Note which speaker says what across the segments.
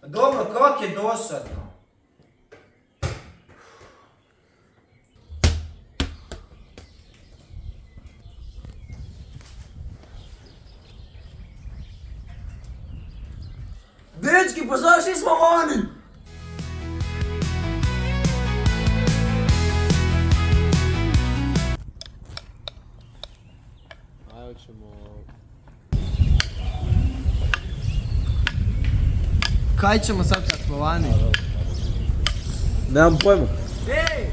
Speaker 1: Dobro, kak je dosadno. Dečki, pa zašli smo vani!
Speaker 2: Ajde ćemo...
Speaker 3: Kaj ćemo sad kad smo vani?
Speaker 2: Nemam pojma.
Speaker 3: Ej!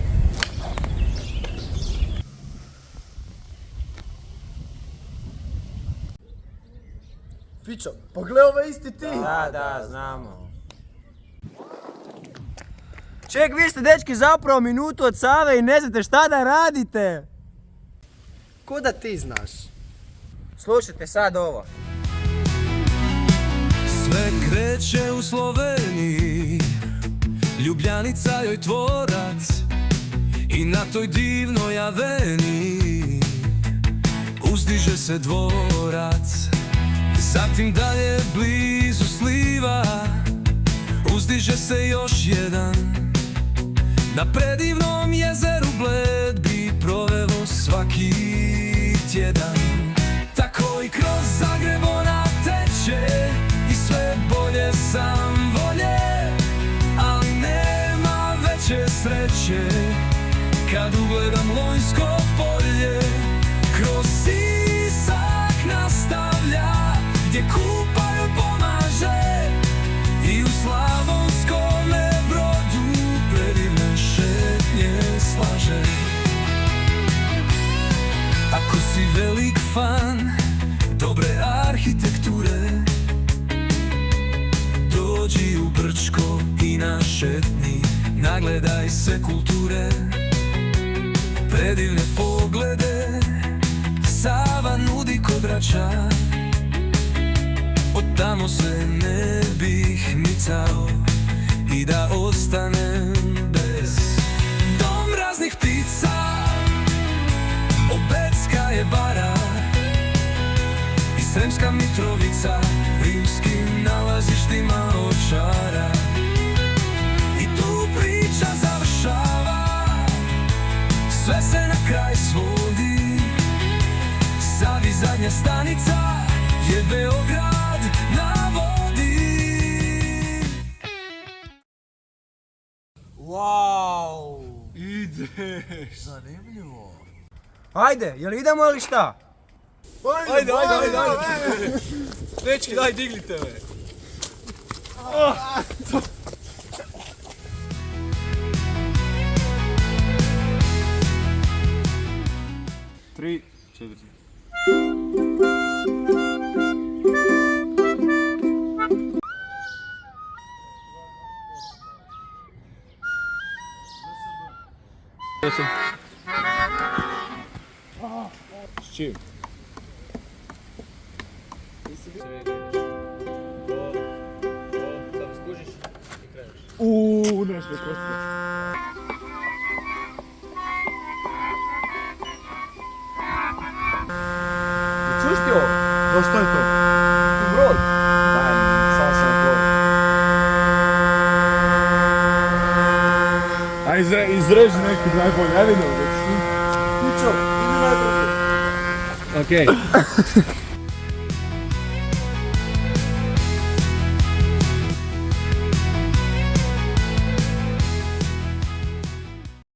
Speaker 3: Fićo, pa gle ovaj isti ti!
Speaker 1: Da, znamo. Ček, vi ste dečki zapravo minutu od Save i ne znate šta da radite.
Speaker 3: Ko da ti znaš?
Speaker 1: Slušajte sad ovo.
Speaker 4: Sve kreće u Sloveniji, Ljubljanica joj tvorac i na toj divnoj aveniji uzdiže se dvorac. Zatim dalje blizu sliva uzdiže se još jedan. Na predivnom jezeru Bled bi provelo svaki tjedan. Tako i kroz Zagreb ona teče i sve bolje sam volje, ali nema veće sreće kad ugledam Lonjsko polje. Kroz Sisak nastavlja gdje Kupa joj pomaže i u Slavonskome Brodu predivne šetnje slaže. Ako si velik fan dobre arhitekture, dođi u Brčko i na šetni, nagledaj se kulture. Predivne poglede Sava nudi kod Rača, od tamo se ne bih micao i da ostanem bez. Dom raznih ptica, Obecka je bara i Sremska Mitrovica rimskim nalazištima očara. I tu priča završava, sve se na kraj svodi. Savi zadnja stanica je Beograd na vodi.
Speaker 1: Wow!
Speaker 2: Ideš! Zanimljivo!
Speaker 1: Ajde, jel idemo ili šta?
Speaker 2: Ajde! Dečki, daj, dignite me! Tri, četiri. S čim?
Speaker 3: Sad skužiš i kreneš.
Speaker 2: Nešto kosno.
Speaker 3: Čuš ti ovo?
Speaker 2: No što je to?
Speaker 3: Broj.
Speaker 2: Sam broj. A izreži neki najbolji, ja vidim.
Speaker 3: Pičo, idi najbolje.
Speaker 2: Okej.